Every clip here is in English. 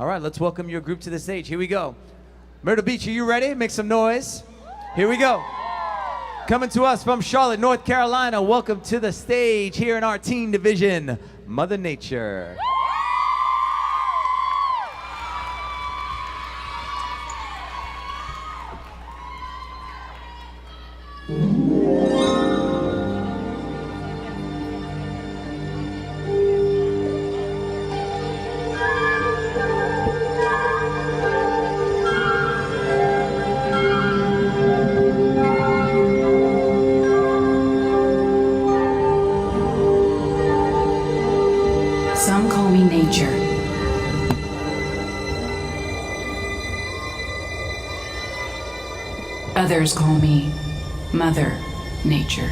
All right, let's welcome your group to the stage. Here we go. Myrtle Beach, are you ready? Make some noise. Here we go. Coming to us from Charlotte, North Carolina, welcome to the stage here in our teen division, Mother Nature. Some call me nature. Others call me Mother Nature.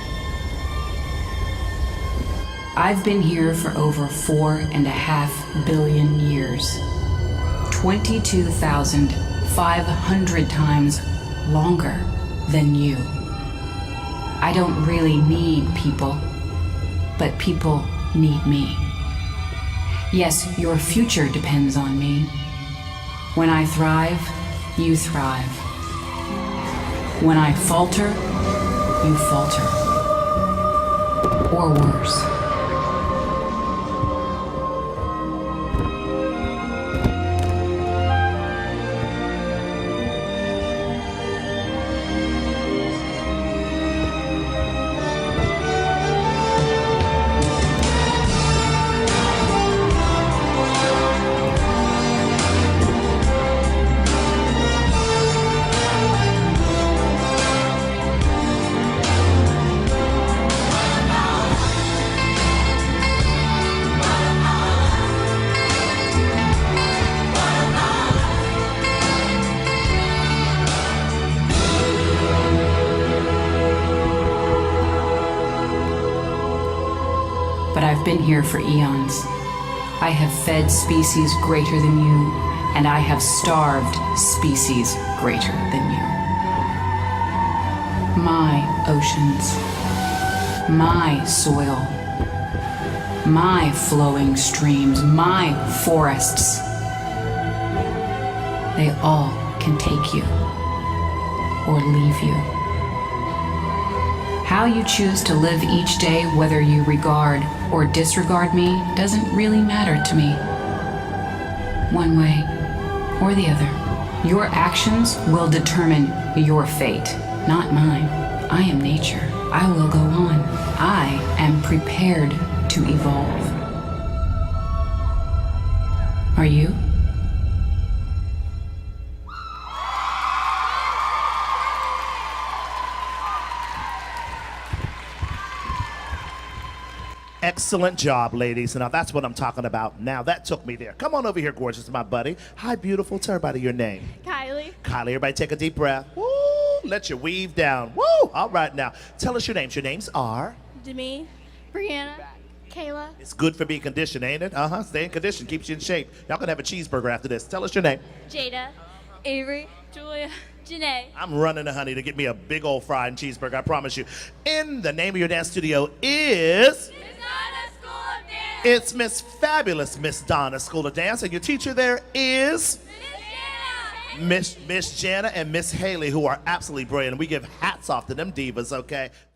I've been here for over 4.5 billion years. 22,500 times longer than you. I don't really need people, but people need me. Yes, your future depends on me. When I thrive, you thrive. When I falter, you falter. Or worse. But I've been here for eons. I have fed species greater than you, and I have starved species greater than you. My oceans, my soil, my flowing streams, my forests, they all can take you or leave you. How you choose to live each day, whether you regard or disregard me, doesn't really matter to me. One way or the other. Your actions will determine your fate, not mine. I am nature. I will go on. I am prepared to evolve. Are you? Excellent job, ladies. Now that's what I'm talking about. Now that took me there. Come on over here, gorgeous, my buddy. Hi, beautiful. Tell everybody your name. Kylie. Kylie, everybody take a deep breath. Woo! Let your weave down. Woo! All right, now tell us your names. Your names are? Demi. Brianna. Kayla. It's good for being conditioned, ain't it? Uh-huh. Stay in condition. Keeps you in shape. Y'all gonna have a cheeseburger after this. Tell us your name. Jada. Avery. Julia. Janae. I'm running to Honey to get me a big old fried cheeseburger, I promise you. In the name of your dance studio is? It's Miss Fabulous Miss Donna School of Dance, and your teacher there is? Miss Jana and Miss Haley, who are absolutely brilliant. We give hats off to them divas, okay?